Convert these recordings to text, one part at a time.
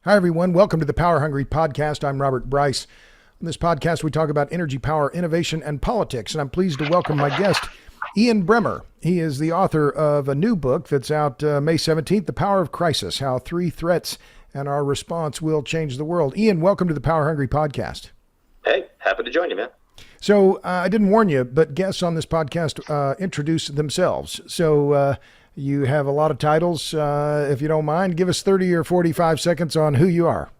Hi, everyone. Welcome to the Power Hungry Podcast. I'm Robert Bryce. On this podcast, we talk about energy, power, innovation, and politics. And I'm pleased to welcome my guest, Ian Bremmer. He is the author of a new book that's out May 17th, The Power of Crisis, How Three Threats and Our Response Will Change the World. Ian, welcome to the Power Hungry Podcast. Hey, happy to join you, man. So I didn't warn you, but guests on this podcast introduce themselves. So you have a lot of titles. If you don't mind, give us 30 or 45 seconds on who you are.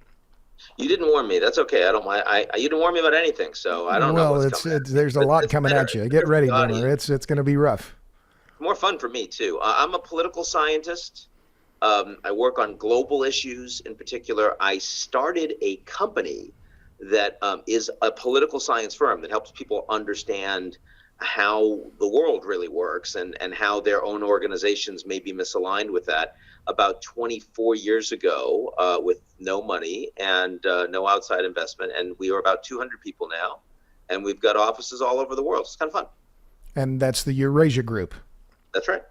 You didn't warn me. That's okay. I don't mind. You didn't warn me about anything, so I don't know what's coming. There's a lot coming at you. Get ready, Bremmer. It's going to be rough. More fun for me, too. I'm a political scientist. I work on global issues in particular. I started a company that is a political science firm that helps people understand how the world really works and how their own organizations may be misaligned with that. About 24 years ago, with no money and no outside investment, and we are about 200 people now, and we've got offices all over the world. It's kind of fun. And that's the Eurasia Group. That's right.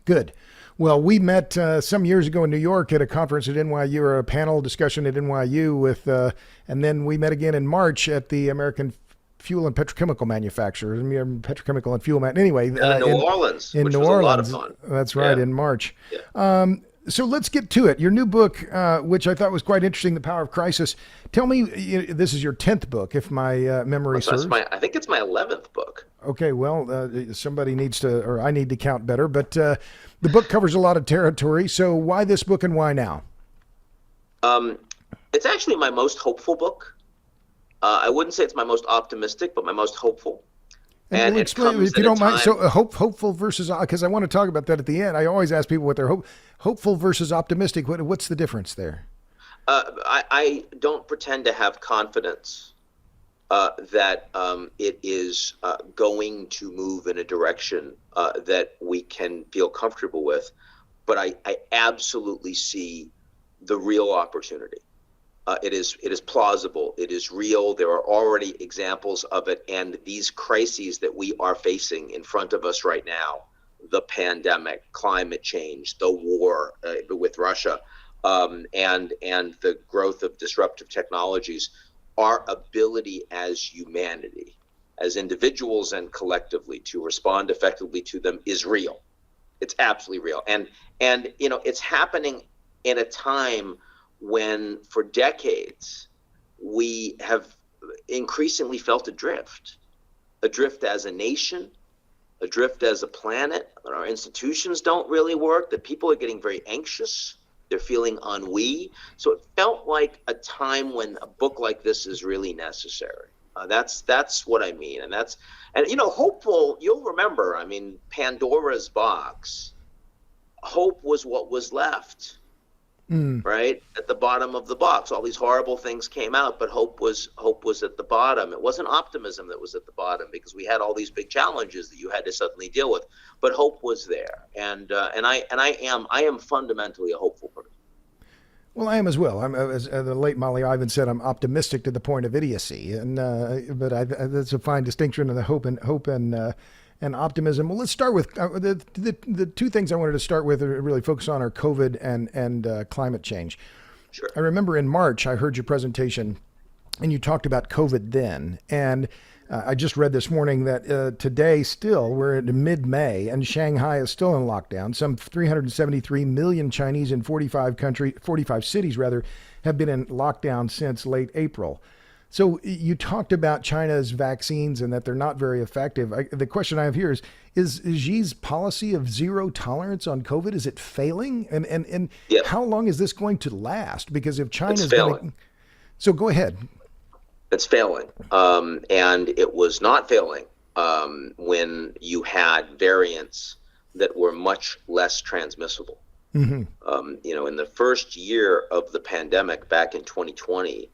Good. Well, we met some years ago in New York at a conference at NYU, or a panel discussion at NYU with, and then we met again in March at the American Fuel and Petrochemical Manufacturers, Petrochemical and Fuel Anyway, in New Orleans, which was a lot of fun. That's right, in March. Yeah. So let's get to it. Your new book, which I thought was quite interesting, The Power of Crisis. Tell me, this is your 10th book, if my memory serves. I think it's my 11th book. Okay, well, somebody needs to, or I need to count better, but the book covers a lot of territory. So why this book and why now? It's actually my most hopeful book. I wouldn't say it's my most optimistic, but my most hopeful. And we'll explain, if you don't mind. So hopeful versus, because I want to talk about that at the end. I always ask people what they're hopeful versus optimistic. What's the difference there? I don't pretend to have confidence that it is going to move in a direction that we can feel comfortable with. But I absolutely see the real opportunity. It is plausible. It is real. There are already examples of it. And these crises that we are facing in front of us right now, the pandemic, climate change, the war with Russia, and the growth of disruptive technologies, our ability as humanity, as individuals and collectively, to respond effectively to them is real. It's absolutely real. And it's happening in a time when for decades we have increasingly felt adrift as a nation, adrift as a planet, that our institutions don't really work, that people are getting very anxious, they're feeling ennui. So it felt like a time when a book like this is really necessary. That's what I mean. And hopeful, you'll remember, Pandora's box, hope was what was left. Right at the bottom of the box, all these horrible things came out, but hope was at the bottom. It wasn't optimism that was at the bottom, because we had all these big challenges that you had to suddenly deal with. But hope was there, and I am fundamentally a hopeful person. Well, I am as well. As the late Molly Ivan said, I'm optimistic to the point of idiocy, and that's a fine distinction of the hope and optimism. Well, let's start with the two things I wanted to start with or really focus on are COVID and climate change. Sure. I remember in March, I heard your presentation and you talked about COVID then. And I just read this morning that today still we're in mid-May and Shanghai is still in lockdown. Some 373 million Chinese in 45 cities have been in lockdown since late April. So you talked about China's vaccines and that they're not very effective. The question I have here is Xi's policy of zero tolerance on COVID, is it failing? And Yep. How long is this going to last? Because if China's failing. So go ahead. It's failing. And it was not failing when you had variants that were much less transmissible. Mm-hmm. In the first year of the pandemic back in 2020,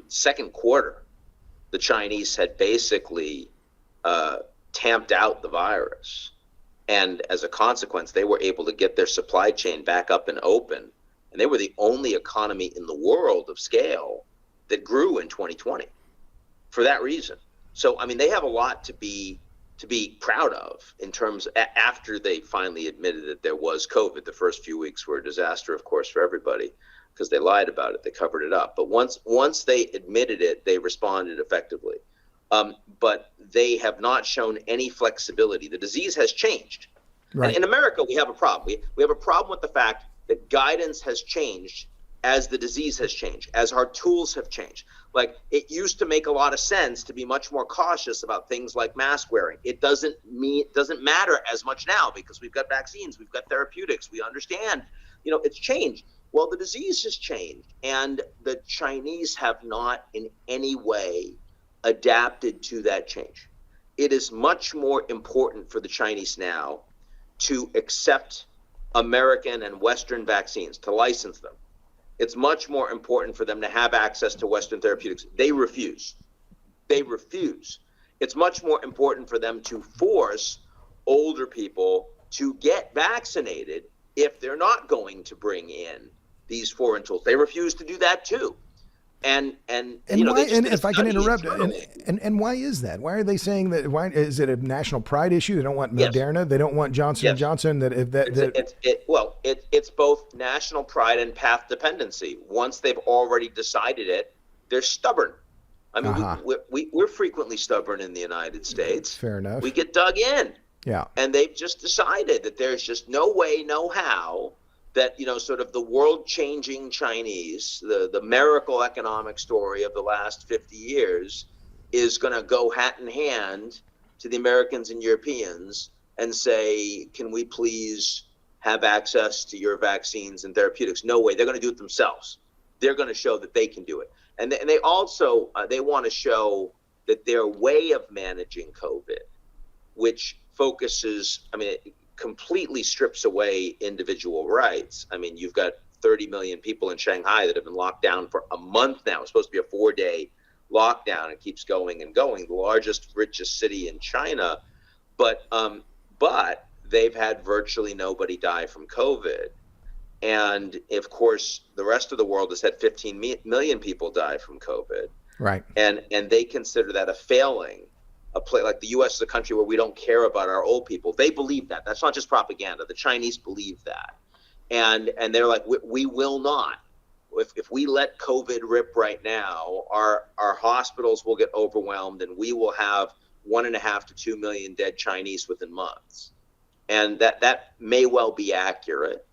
second quarter, the Chinese had basically tamped out the virus. And as a consequence, they were able to get their supply chain back up and open. And they were the only economy in the world of scale that grew in 2020 for that reason. So, they have a lot to be to be proud of in terms after they finally admitted that there was COVID. The first few weeks were a disaster, of course, for everybody because they lied about it. They covered it up. But once they admitted it, they responded effectively. But they have not shown any flexibility. The disease has changed. Right. And in America, we have a problem. We have a problem with the fact that guidance has changed as the disease has changed, as our tools have changed. Like, it used to make a lot of sense to be much more cautious about things like mask wearing. It doesn't matter as much now because we've got vaccines, we've got therapeutics, we understand, it's changed. Well, the disease has changed, and the Chinese have not in any way adapted to that change. It is much more important for the Chinese now to accept American and Western vaccines, to license them. It's much more important for them to have access to Western therapeutics. They refuse. It's much more important for them to force older people to get vaccinated if they're not going to bring in these foreign tools. They refuse to do that too. And why, and if I can interrupt, and why is that? Why are they saying that? Why is it a national pride issue? They don't want Moderna. Yes. They don't want Johnson & Johnson. It's both national pride and path dependency. Once they've already decided it, they're stubborn. I mean, we're frequently stubborn in the United States. Fair enough. We get dug in. Yeah. And they've just decided that there's just no way, no how that, sort of the world-changing Chinese, the miracle economic story of the last 50 years is going to go hat in hand to the Americans and Europeans and say, can we please have access to your vaccines and therapeutics? No way. They're going to do it themselves. They're going to show that they can do it. And they also, they want to show that their way of managing COVID, which focuses, it completely strips away individual rights. I mean, you've got 30 million people in Shanghai that have been locked down for a month now. It's supposed to be a 4-day lockdown. It keeps going and going. The largest, richest city in China. But they've had virtually nobody die from COVID. And of course, the rest of the world has had 15 million people die from COVID. Right. And they consider that a failing. Like the U.S. is a country where we don't care about our old people. They believe that. That's not just propaganda. The Chinese believe that. And they're like, we will not. If we let COVID rip right now, our hospitals will get overwhelmed and we will have 1.5 to 2 million dead Chinese within months. And that may well be accurate,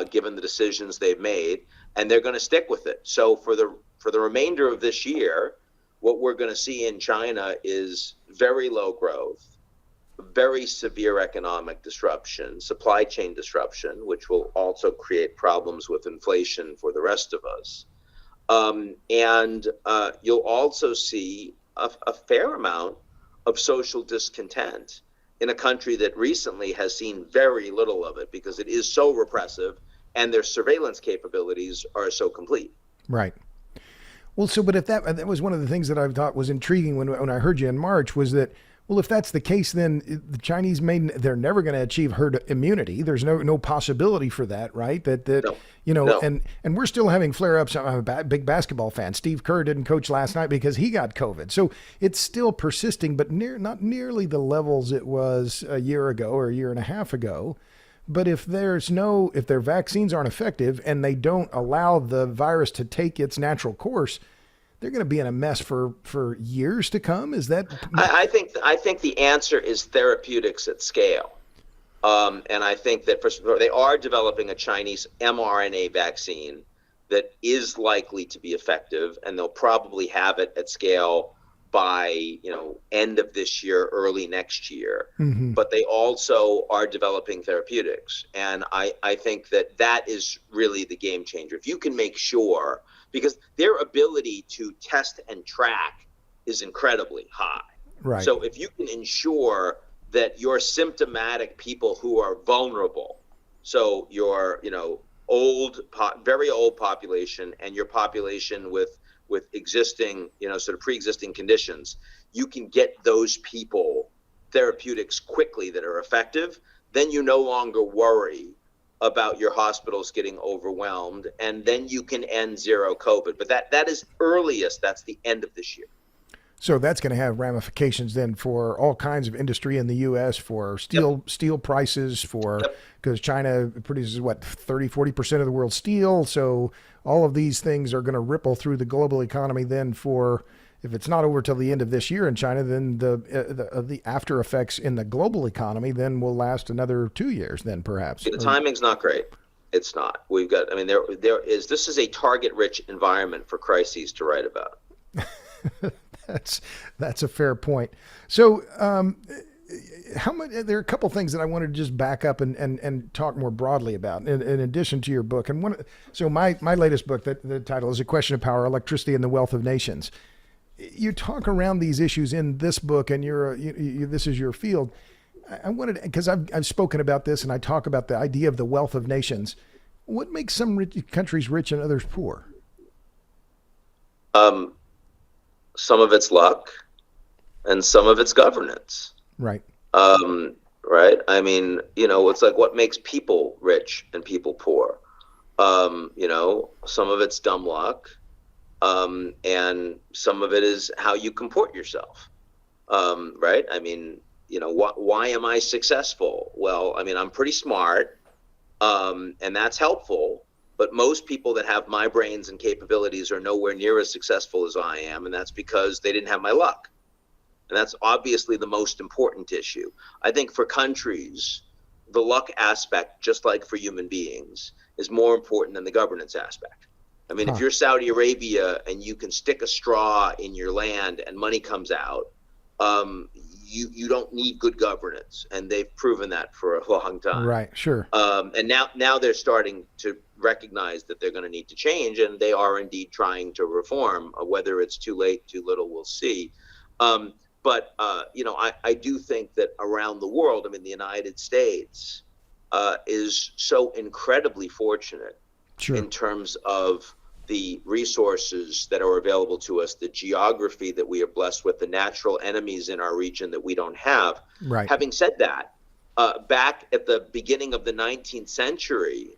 given the decisions they've made, and they're going to stick with it. So for the remainder of this year, what we're going to see in China is very low growth, very severe economic disruption, supply chain disruption, which will also create problems with inflation for the rest of us. And you'll also see a fair amount of social discontent in a country that recently has seen very little of it because it is so repressive and their surveillance capabilities are so complete. Right. Well, but if that was one of the things that I thought was intriguing when I heard you in March was that, well, if that's the case, then the Chinese they're never going to achieve herd immunity. There's no possibility for that, right? No. And we're still having flare-ups. I'm a big basketball fan. Steve Kerr didn't coach last night because he got COVID. So it's still persisting, but not nearly the levels it was a year ago or a year and a half ago. But if their vaccines aren't effective and they don't allow the virus to take its natural course, they're going to be in a mess for years to come. Is that? I think the answer is therapeutics at scale. And I think that first of all, they are developing a Chinese mRNA vaccine that is likely to be effective, and they'll probably have it at scale by end of this year, early next year. Mm-hmm. But they also are developing therapeutics, and I think that is really the game changer. If you can make sure, because their ability to test and track is incredibly high. Right. So if you can ensure that your symptomatic people who are vulnerable, so your very old population and your population with existing, sort of pre-existing conditions, you can get those people therapeutics quickly that are effective, then you no longer worry about your hospitals getting overwhelmed, and then you can end zero COVID. But that is earliest, that's the end of this year. So that's going to have ramifications then for all kinds of industry in the U.S. for Yep. steel prices for Yep. because China produces what 30-40% of the world's steel. So all of these things are going to ripple through the global economy. Then for if it's not over till the end of this year in China, then the after effects in the global economy then will last another 2 years. Then perhaps. The timing's not great. It's not. We've got. I mean, there is. This is a target-rich environment for crises to write about. That's a fair point. So, how much? There are a couple things that I wanted to just back up and talk more broadly about, in addition to your book. And so my latest book, that the title is "A Question of Power: Electricity and the Wealth of Nations." You talk around these issues in this book, and this is your field. I wanted because I've spoken about this, and I talk about the idea of the wealth of nations. What makes some countries rich and others poor? Some of it's luck, and some of it's governance. Right. Right. I mean, it's like what makes people rich and people poor. Some of it's dumb luck, and some of it is how you comport yourself. Right. I mean, why am I successful? Well, I mean, I'm pretty smart, and that's helpful. But most people that have my brains and capabilities are nowhere near as successful as I am, and that's because they didn't have my luck. And that's obviously the most important issue. I think for countries, the luck aspect, just like for human beings, is more important than the governance aspect. I mean, if you're Saudi Arabia and you can stick a straw in your land and money comes out, you don't need good governance, and they've proven that for a long time. Right, sure. And now they're starting to recognize that they're going to need to change, and they are indeed trying to reform. Whether it's too late, too little, we'll see. But I do think that around the world, I mean, the United States is so incredibly fortunate in terms of the resources that are available to us, the geography that we are blessed with, the natural enemies in our region that we don't have. Right. Having said that, back at the beginning of the 19th century,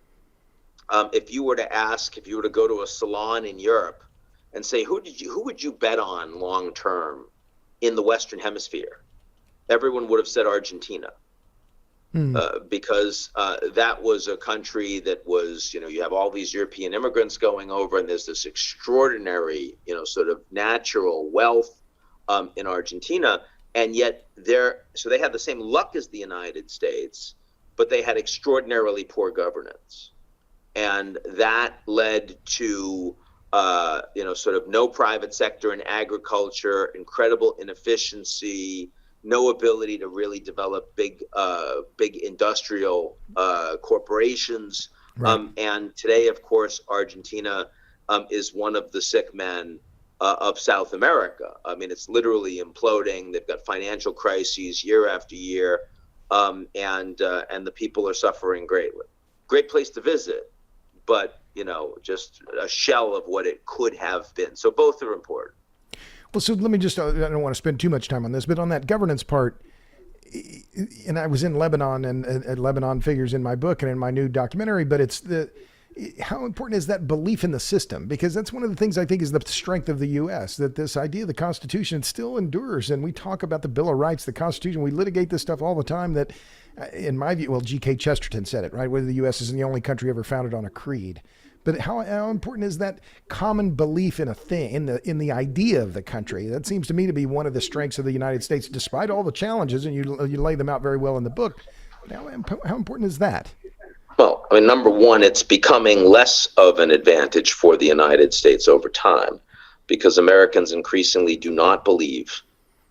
if you were to go to a salon in Europe and say, who would you bet on long term in the Western Hemisphere? Everyone would have said Argentina. Because that was a country that was, you have all these European immigrants going over, and there's this extraordinary, sort of natural wealth in Argentina. And yet so they had the same luck as the United States, but they had extraordinarily poor governance. And that led to, sort of no private sector in agriculture, incredible inefficiency, no ability to really develop big industrial corporations. Right. And today, of course, Argentina is one of the sick men of South America. I mean, it's literally imploding. They've got financial crises year after year, and the people are suffering greatly. Great place to visit, but just a shell of what it could have been. So both are important. Well, so let me just, I don't want to spend too much time on this, but on that governance part, and I was in Lebanon, and Lebanon figures in my book and in my new documentary, but it's how important is that belief in the system? Because that's one of the things I think is the strength of the U.S., that this idea of the Constitution still endures. And we talk about the Bill of Rights, the Constitution, we litigate this stuff all the time that, in my view, well, G.K. Chesterton said it, right? Whether the U.S. isn't the only country ever founded on a creed. But how important is that common belief in a thing, in the idea of the country? That seems to me to be one of the strengths of the United States, despite all the challenges, and you lay them out very well in the book. How important is that? Well, I mean, number one, it's becoming less of an advantage for the United States over time, because Americans increasingly do not believe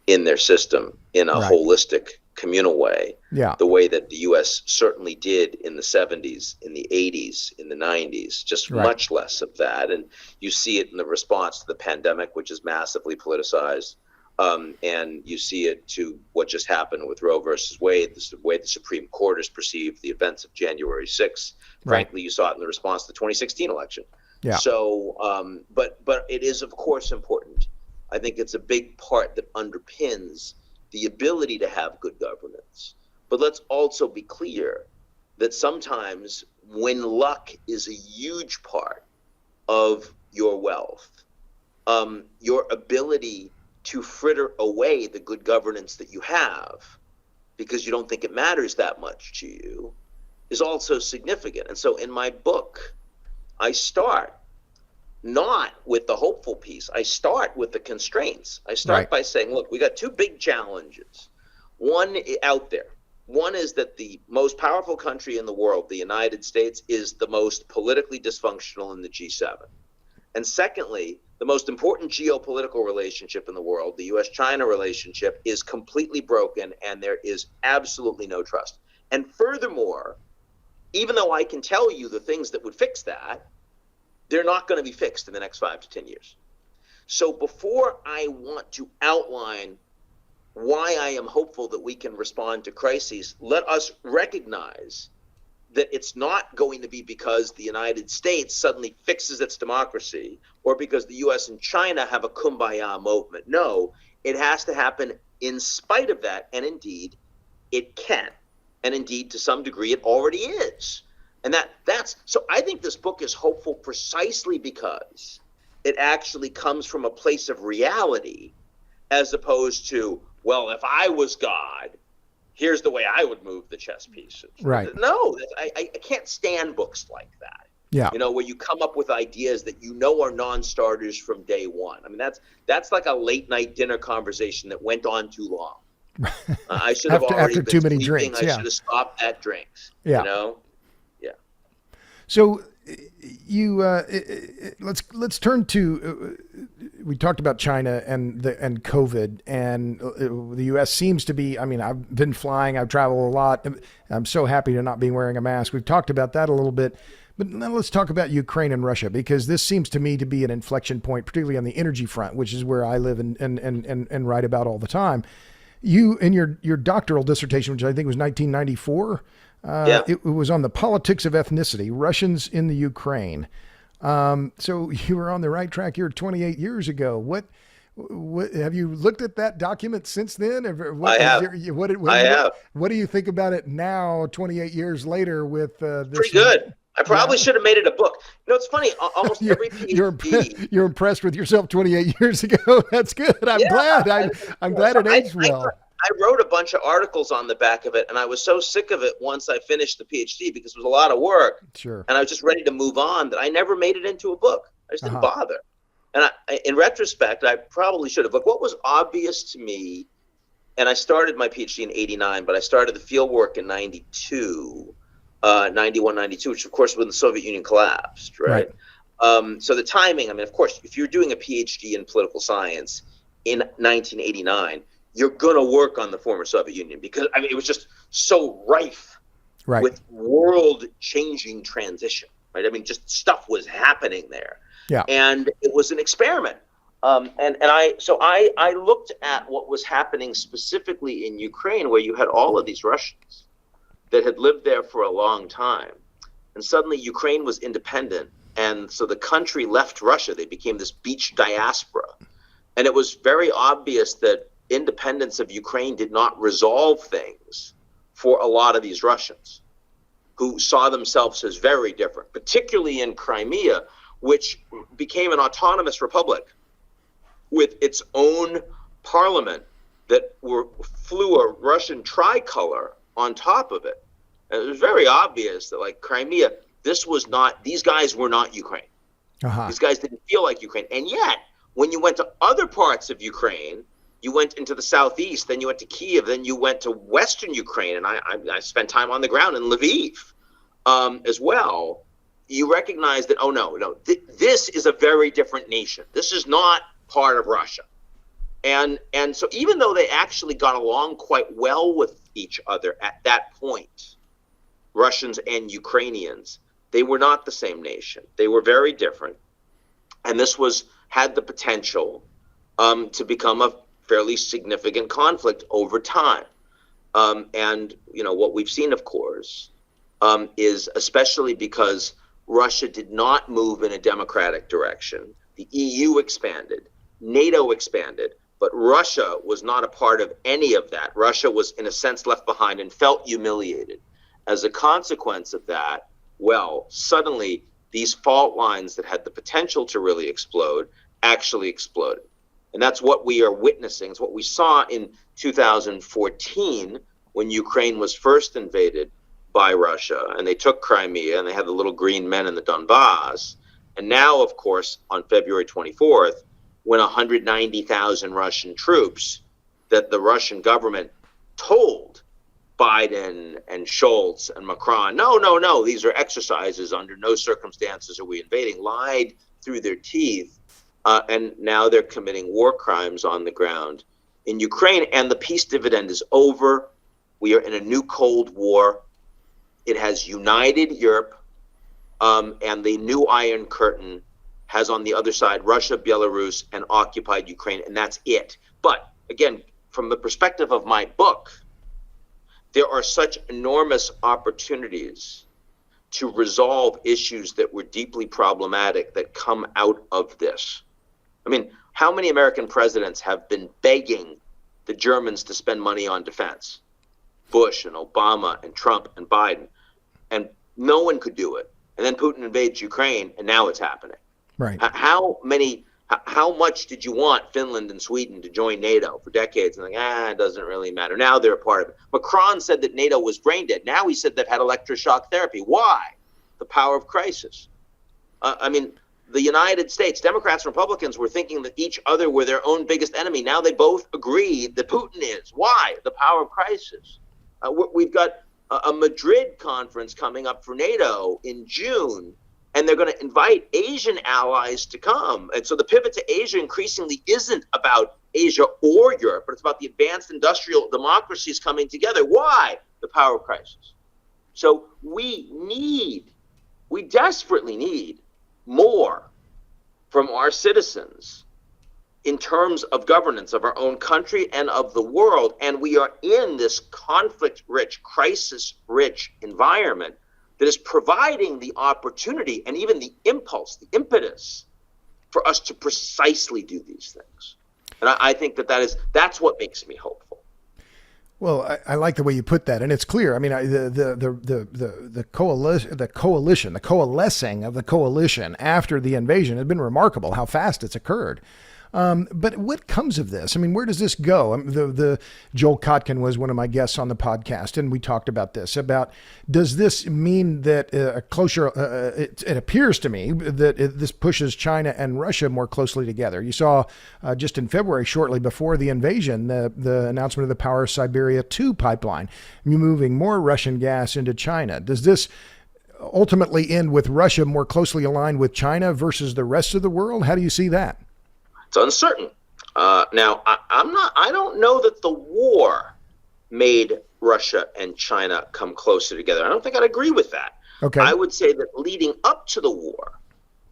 in their system in a holistic, communal way, the way that the U.S. certainly did in the 70s, in the 80s, in the 90s, just much less of that. And you see it in the response to the pandemic, which is massively politicized. And you see it to what just happened with Roe versus Wade, the way the Supreme Court has perceived the events of January 6th. Frankly, you saw it in the response to the 2016 election. Yeah. So, but it is, of course, important. I think it's a big part that underpins the ability to have good governance. But let's also be clear that sometimes when luck is a huge part of your wealth, your ability to fritter away the good governance that you have because you don't think it matters that much to you is also significant. And so in my book, I start not with the hopeful piece. I start with the constraints. I start by saying, look, we got two big challenges. One out there. One is that the most powerful country in the world, the United States, is the most politically dysfunctional in the G7. And secondly, the most important geopolitical relationship in the world, the US-China relationship, is completely broken and there is absolutely no trust. And furthermore, even though I can tell you the things that would fix that, they're not going to be fixed in the next 5 to 10 years. So before I want to outline why I am hopeful that we can respond to crises, let us recognize that it's not going to be because the United States suddenly fixes its democracy or because the US and China have a kumbaya movement. No, it has to happen in spite of that, and indeed it can. And indeed, to some degree, it already is. And that's so I think this book is hopeful precisely because it actually comes from a place of reality as opposed to, well, if I was God, here's the way I would move the chess pieces. Right. No, I can't stand books like that. Yeah. You know, where you come up with ideas that you know are non-starters from day one. I mean, that's like a late night dinner conversation that went on too long. I should have already after been too many sleeping. drinks. I Yeah. should have stopped at drinks. Yeah. You know? Yeah. So you let's turn to we talked about China and COVID, and the U.S. seems to be. I mean, I've been flying, I've traveled a lot. I'm so happy to not be wearing a mask. We've talked about that a little bit, but now let's talk about Ukraine and Russia, because this seems to me to be an inflection point, particularly on the energy front, which is where I live and write about all the time. You, in your doctoral dissertation, which I think was 1994, it was on the politics of ethnicity, Russians in the Ukraine. So you were on the right track here 28 years ago. What have you looked at that document since then? I have. What do you think about it now, 28 years later with this? Pretty good. I probably should have made it a book. You know, it's funny. Almost every PhD. You're impressed with yourself 28 years ago. That's good. I'm glad. I'm glad it aged well. I wrote a bunch of articles on the back of it, and I was so sick of it once I finished the PhD because it was a lot of work. Sure. And I was just ready to move on that I never made it into a book. I just didn't bother. And in retrospect, I probably should have. But what was obvious to me, and I started my PhD in 89, but I started the field work in 92. 91, 92, which of course when the Soviet Union collapsed, right? So the timing, I mean, of course, if you're doing a PhD in political science in 1989, you're going to work on the former Soviet Union because, I mean, it was just so rife with world-changing transition, right? I mean, just stuff was happening there. Yeah. And it was an experiment. And I looked at what was happening specifically in Ukraine, where you had all of these Russians that had lived there for a long time. And suddenly Ukraine was independent. And so the country left Russia. They became this beach diaspora. And it was very obvious that independence of Ukraine did not resolve things for a lot of these Russians who saw themselves as very different, particularly in Crimea, which became an autonomous republic with its own parliament that flew a Russian tricolor on top of it. And it was very obvious that, like, Crimea, these guys were not Ukraine. These guys didn't feel like Ukraine. And yet, when you went to other parts of Ukraine, you went into the southeast, then you went to Kiev, then you went to western Ukraine, and I spent time on the ground in Lviv as well. You recognize that, this is a very different nation. This is not part of Russia. And so even though they actually got along quite well with each other at that point, Russians and Ukrainians, they were not the same nation. They were very different. And this had the potential to become a fairly significant conflict over time. And, what we've seen, of course, is especially because Russia did not move in a democratic direction. The EU expanded, NATO expanded, but Russia was not a part of any of that. Russia was, in a sense, left behind and felt humiliated. As a consequence of that, suddenly these fault lines that had the potential to really explode actually exploded. And that's what we are witnessing. It's what we saw in 2014 when Ukraine was first invaded by Russia, and they took Crimea, and they had the little green men in the Donbass. And now, of course, on February 24th, when 190,000 Russian troops that the Russian government told Biden and Schultz and Macron, no, these are exercises. Under no circumstances are we invading, lied through their teeth. And now they're committing war crimes on the ground in Ukraine. And the peace dividend is over. We are in a new Cold War. It has united Europe, and the new Iron Curtain has on the other side Russia, Belarus, and occupied Ukraine, and that's it. But again, from the perspective of my book, there are such enormous opportunities to resolve issues that were deeply problematic that come out of this. I mean, how many American presidents have been begging the Germans to spend money on defense? Bush and Obama and Trump and Biden, and no one could do it. And then Putin invades Ukraine, and now it's happening. Right. How much did you want Finland and Sweden to join NATO for decades? And it doesn't really matter. Now they're a part of it. Macron said that NATO was brain dead. Now he said they've had electroshock therapy. Why? The power of crisis. The United States, Democrats and Republicans were thinking that each other were their own biggest enemy. Now they both agree that Putin is. Why? The power of crisis. We've got a Madrid conference coming up for NATO in June, and they're going to invite Asian allies to come. And so the pivot to Asia increasingly isn't about Asia or Europe, but it's about the advanced industrial democracies coming together. Why? The power of crisis. So we desperately need more from our citizens in terms of governance of our own country and of the world. And we are in this conflict-rich, crisis-rich environment that is providing the opportunity and even the impulse, the impetus for us to precisely do these things. And I think that's what makes me hopeful. Well, I like the way you put that, and it's clear. I mean, the coalescing of the coalition after the invasion has been remarkable. How fast it's occurred. But what comes of this? I mean, where does this go? The Joel Kotkin was one of my guests on the podcast, and we talked about this. Does this mean that it appears to me that this pushes China and Russia more closely together? You saw just in February, shortly before the invasion, the announcement of the Power of Siberia 2 pipeline, moving more Russian gas into China. Does this ultimately end with Russia more closely aligned with China versus the rest of the world? How do you see that? It's uncertain. Now, I don't know that the war made Russia and China come closer together. I don't think I'd agree with that. Okay. I would say that leading up to the war,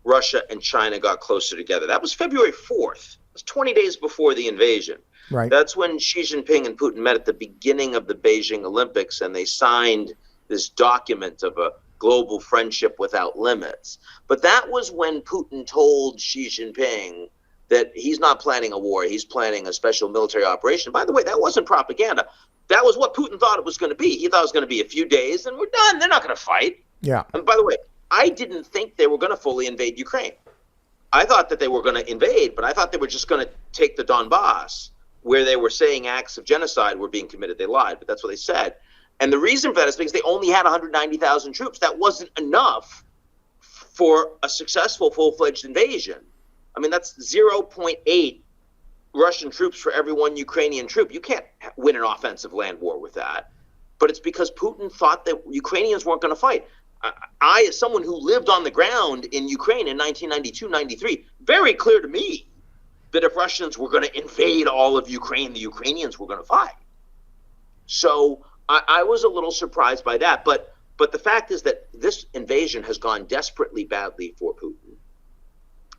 Russia and China got closer together. That was February 4th. It was 20 days before the invasion. Right. That's when Xi Jinping and Putin met at the beginning of the Beijing Olympics, and they signed this document of a global friendship without limits. But that was when Putin told Xi Jinping that he's not planning a war, he's planning a special military operation. By the way, that wasn't propaganda. That was what Putin thought it was going to be. He thought it was going to be a few days and we're done. They're not going to fight. Yeah. And by the way, I didn't think they were going to fully invade Ukraine. I thought that they were going to invade, but I thought they were just going to take the Donbass, where they were saying acts of genocide were being committed. They lied, but that's what they said. And the reason for that is because they only had 190,000 troops. That wasn't enough for a successful full-fledged invasion. I mean, that's 0.8 Russian troops for every one Ukrainian troop. You can't win an offensive land war with that. But it's because Putin thought that Ukrainians weren't going to fight. I, as someone who lived on the ground in Ukraine in 1992-93, very clear to me that if Russians were going to invade all of Ukraine, the Ukrainians were going to fight. So I was a little surprised by that. But the fact is that this invasion has gone desperately badly for Putin.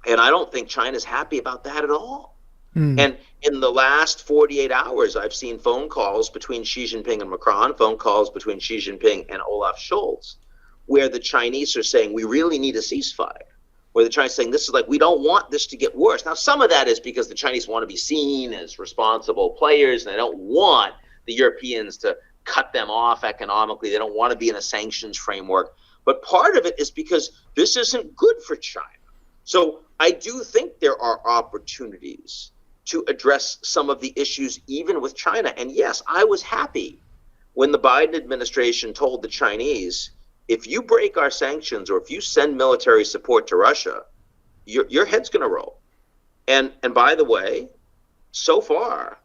And I don't think China's happy about that at all. And in the last 48 hours, I've seen phone calls between Xi Jinping and Macron, phone calls between Xi Jinping and Olaf Scholz, where the Chinese are saying, we really need a ceasefire. Where the Chinese are saying, this is like, we don't want this to get worse. Now, some of that is because the Chinese want to be seen as responsible players, and they don't want the Europeans to cut them off economically. They don't want to be in a sanctions framework. But part of it is because this isn't good for China. So I do think there are opportunities to address some of the issues, even with China. And yes, I was happy when the Biden administration told the Chinese, if you break our sanctions or if you send military support to Russia, your head's going to roll. And by the way, so far,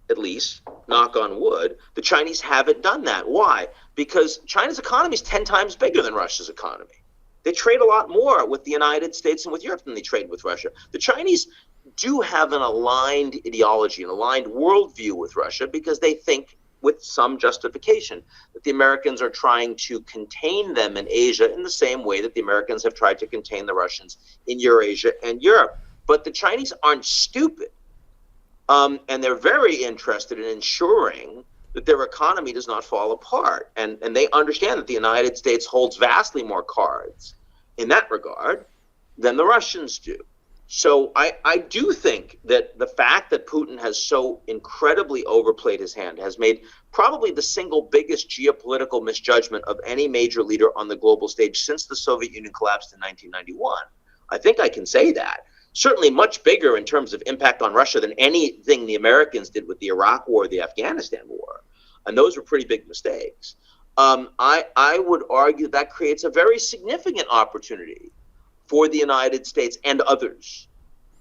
at least, knock on wood, the Chinese haven't done that. Why? Because China's economy is 10 times bigger than Russia's economy. They trade a lot more with the United States and with Europe than they trade with Russia. The Chinese do have an aligned ideology, an aligned worldview with Russia, because they think, with some justification, that the Americans are trying to contain them in Asia in the same way that the Americans have tried to contain the Russians in Eurasia and Europe. But the Chinese aren't stupid. And they're very interested in ensuring that their economy does not fall apart. And they understand that the United States holds vastly more cards in that regard than the Russians do. So I do think that the fact that Putin has so incredibly overplayed his hand has made probably the single biggest geopolitical misjudgment of any major leader on the global stage since the Soviet Union collapsed in 1991. I think I can say that. Certainly much bigger in terms of impact on Russia than anything the Americans did with the Iraq War or the Afghanistan War. And those were pretty big mistakes. I would argue that creates a very significant opportunity for the United States and others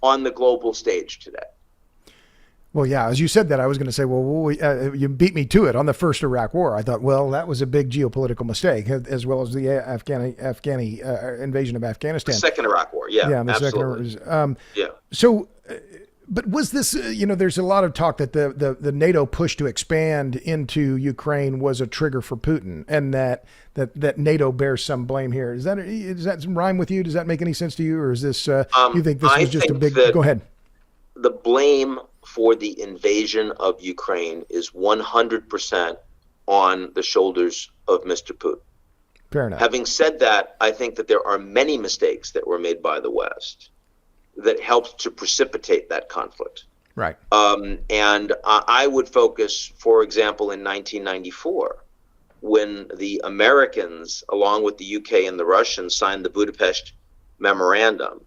on the global stage today. Well, yeah, as you said that, I was going to say, well, you beat me to it on the first Iraq War. I thought, well, that was a big geopolitical mistake, as well as the Afghani invasion of Afghanistan. The second Iraq War, yeah, the absolutely. Second, yeah. So, but was this, there's a lot of talk that the NATO push to expand into Ukraine was a trigger for Putin, and that NATO bears some blame here. Does that rhyme with you? Does that make any sense to you, or is this you think this was just a big? Go ahead. The blame for the invasion of Ukraine is 100% on the shoulders of Mr. Putin. Fair enough. Having said that, I think that there are many mistakes that were made by the West that helped to precipitate that conflict. Right. And I would focus, for example, in 1994, when the Americans, along with the UK and the Russians, signed the Budapest Memorandum.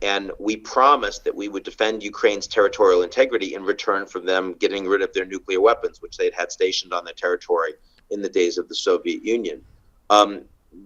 And we promised that we would defend Ukraine's territorial integrity in return for them getting rid of their nuclear weapons, which they had stationed on their territory in the days of the Soviet Union.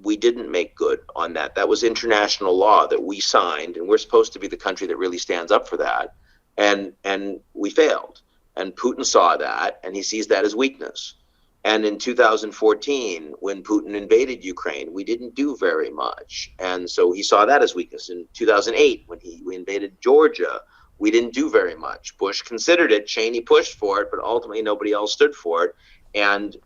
We didn't make good on that. That was international law that we signed, and we're supposed to be the country that really stands up for that. And we failed. And Putin saw that, and he sees that as weakness. And in 2014, when Putin invaded Ukraine, we didn't do very much. And so he saw that as weakness. In 2008, when we invaded Georgia, we didn't do very much. Bush considered it, Cheney pushed for it, but ultimately nobody else stood for it. And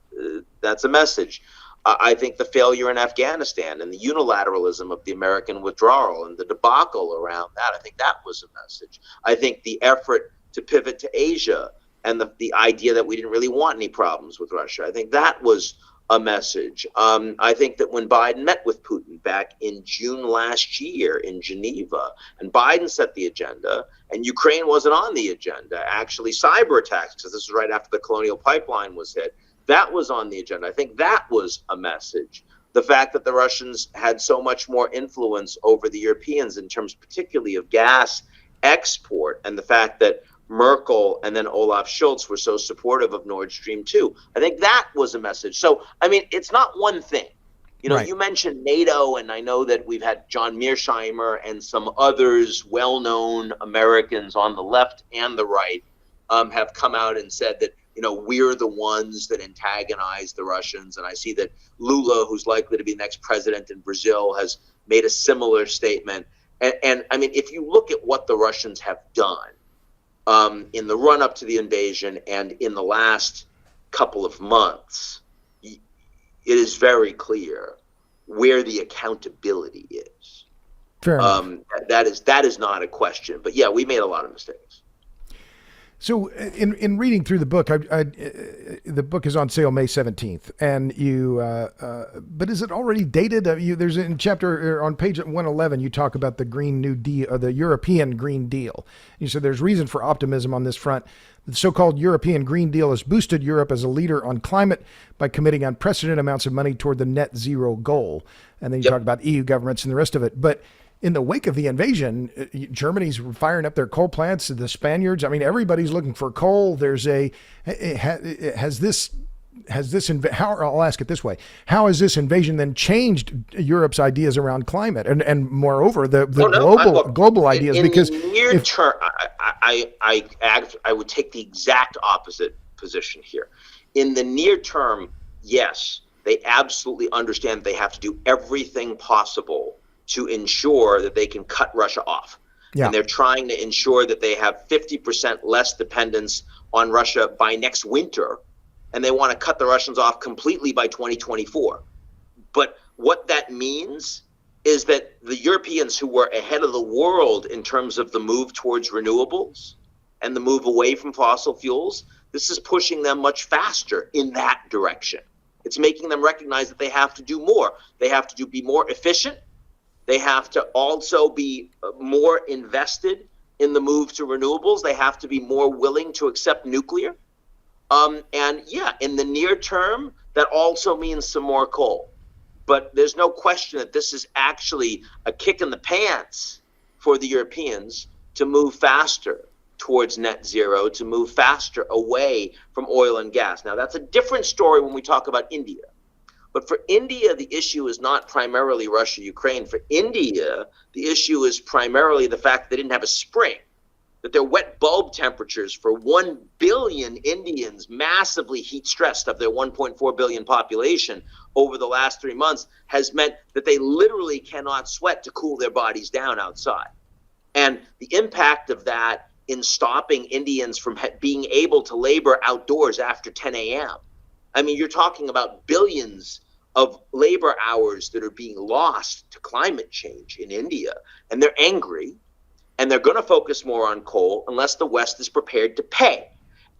that's a message. I think the failure in Afghanistan and the unilateralism of the American withdrawal and the debacle around that, I think that was a message. I think the effort to pivot to Asia and the idea that we didn't really want any problems with Russia, I think that was a message. I think that when Biden met with Putin back in June last year in Geneva, and Biden set the agenda, and Ukraine wasn't on the agenda, actually cyber attacks, because this was right after the Colonial Pipeline was hit, that was on the agenda. I think that was a message. The fact that the Russians had so much more influence over the Europeans in terms particularly of gas export, and the fact that Merkel and then Olaf Scholz were so supportive of Nord Stream 2. I think that was a message. So, I mean, it's not one thing. Right. You mentioned NATO, and I know that we've had John Mearsheimer and some others, well-known Americans on the left and the right, have come out and said that, we're the ones that antagonize the Russians. And I see that Lula, who's likely to be the next president in Brazil, has made a similar statement. And I mean, if you look at what the Russians have done, in the run-up to the invasion and in the last couple of months, it is very clear where the accountability is. Fair enough. That is not a question. But yeah, we made a lot of mistakes. So in reading through the book, the book is on sale May 17th, and you. But is it already dated? There's in chapter on page 111, you talk about the Green New Deal, or the European Green Deal. You said there's reason for optimism on this front. The so-called European Green Deal has boosted Europe as a leader on climate by committing unprecedented amounts of money toward the net zero goal. And then you talk about EU governments and the rest of it. But in the wake of the invasion, Germany's firing up their coal plants. The Spaniards, I mean, everybody's looking for coal. There's I'll ask it this way: how has this invasion then changed Europe's ideas around climate and moreover the global ideas? In because the near term, I would take the exact opposite position here. In the near term, yes, they absolutely understand they have to do everything possible to ensure that they can cut Russia off. Yeah. And they're trying to ensure that they have 50% less dependence on Russia by next winter. And they want to cut the Russians off completely by 2024. But what that means is that the Europeans, who were ahead of the world in terms of the move towards renewables and the move away from fossil fuels, this is pushing them much faster in that direction. It's making them recognize that they have to do more. They have to be more efficient. They have to also be more invested in the move to renewables. They have to be more willing to accept nuclear. And yeah, in the near term, that also means some more coal. But there's no question that this is actually a kick in the pants for the Europeans to move faster towards net zero, to move faster away from oil and gas. Now, that's a different story when we talk about India. But for India, the issue is not primarily Russia, Ukraine. For India, the issue is primarily the fact that they didn't have a spring, that their wet bulb temperatures for 1 billion Indians, massively heat stressed of their 1.4 billion population over the last 3 months, has meant that they literally cannot sweat to cool their bodies down outside. And the impact of that in stopping Indians from being able to labor outdoors after 10 a.m. I mean, you're talking about billions of labor hours that are being lost to climate change in India. And they're angry, and they're going to focus more on coal unless the West is prepared to pay.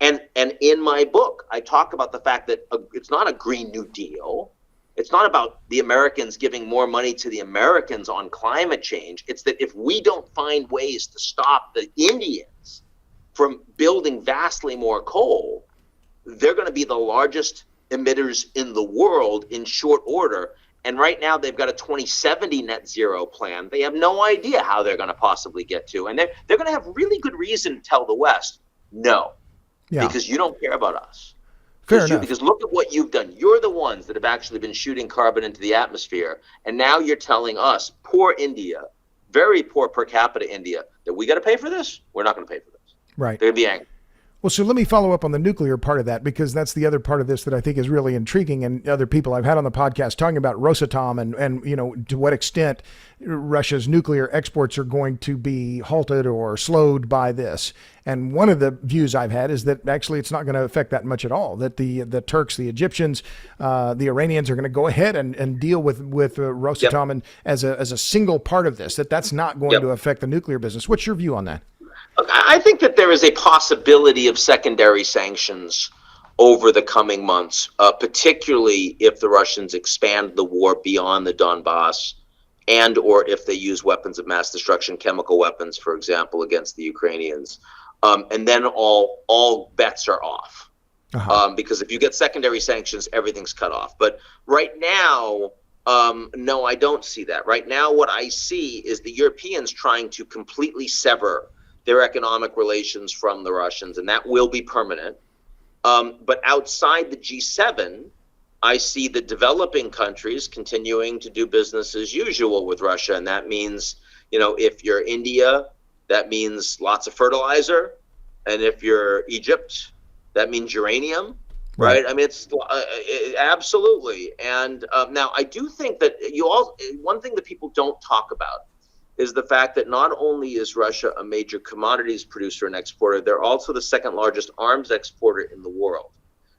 And in my book, I talk about the fact that it's not a Green New Deal. It's not about the Americans giving more money to the Americans on climate change. It's that if we don't find ways to stop the Indians from building vastly more coal, they're going to be the largest emitters in the world in short order. And right now they've got a 2070 net zero plan. They have no idea how they're going to possibly get to. And they're going to have really good reason to tell the West, no, because you don't care about us. Fair enough. Because look at what you've done. You're the ones that have actually been shooting carbon into the atmosphere. And now you're telling us, poor India, very poor per capita India, that we got to pay for this? We're not going to pay for this. Right. They're going to be angry. Well, so let me follow up on the nuclear part of that, because that's the other part of this that I think is really intriguing. And other people I've had on the podcast talking about Rosatom and you know, to what extent Russia's nuclear exports are going to be halted or slowed by this. And one of the views I've had is that actually it's not going to affect that much at all, that the Turks, the Egyptians, the Iranians are going to go ahead and deal with Rosatom and as a single part of this, that's not going to affect the nuclear business. What's your view on that? I think that there is a possibility of secondary sanctions over the coming months, particularly if the Russians expand the war beyond the Donbass and or if they use weapons of mass destruction, chemical weapons, for example, against the Ukrainians. And then all bets are off. Because if you get secondary sanctions, everything's cut off. But right now, no, I don't see that. Right now, what I see is the Europeans trying to completely sever their economic relations from the Russians, and that will be permanent. But outside the G7, I see the developing countries continuing to do business as usual with Russia, and that means, you know, if you're India, that means lots of fertilizer, and if you're Egypt, that means uranium, right? I mean, it's absolutely. And now I do think that one thing that people don't talk about is the fact that not only is Russia a major commodities producer and exporter, they're also the second largest arms exporter in the world.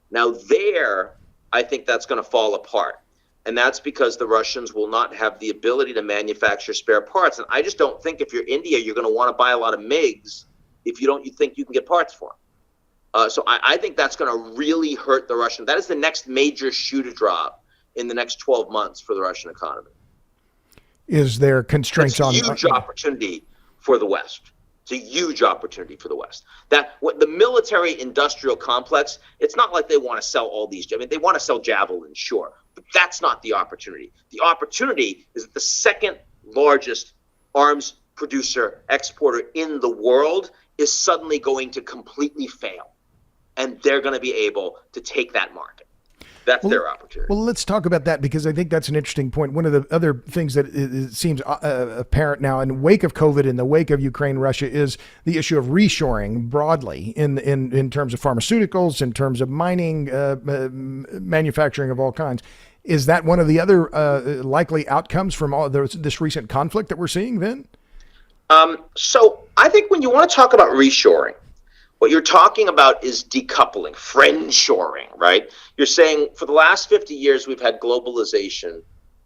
Now there, I think that's going to fall apart. And that's because the Russians will not have the ability to manufacture spare parts. And I just don't think if you're India, you're going to want to buy a lot of MiGs if you think you can get parts for them. So I think that's going to really hurt the Russian. That is the next major shoe to drop in the next 12 months for the Russian economy. Is there constraints on? It's a huge opportunity for the West. It's a huge opportunity for the West. The military-industrial complex, it's not like they want to sell all these. I mean, they want to sell javelins, sure, but that's not the opportunity. The opportunity is that the second largest arms producer, exporter in the world is suddenly going to completely fail. And they're going to be able to take that market. That's their opportunity. Well, let's talk about that, because I think that's an interesting point. One of the other things that it seems apparent now in the wake of COVID, in the wake of Ukraine, Russia, is the issue of reshoring broadly in terms of pharmaceuticals, in terms of mining, manufacturing of all kinds. Is that one of the other likely outcomes from all this recent conflict that we're seeing then? So I think when you want to talk about reshoring, what you're talking about is decoupling, friendshoring, right? You're saying for the last 50 years, we've had globalization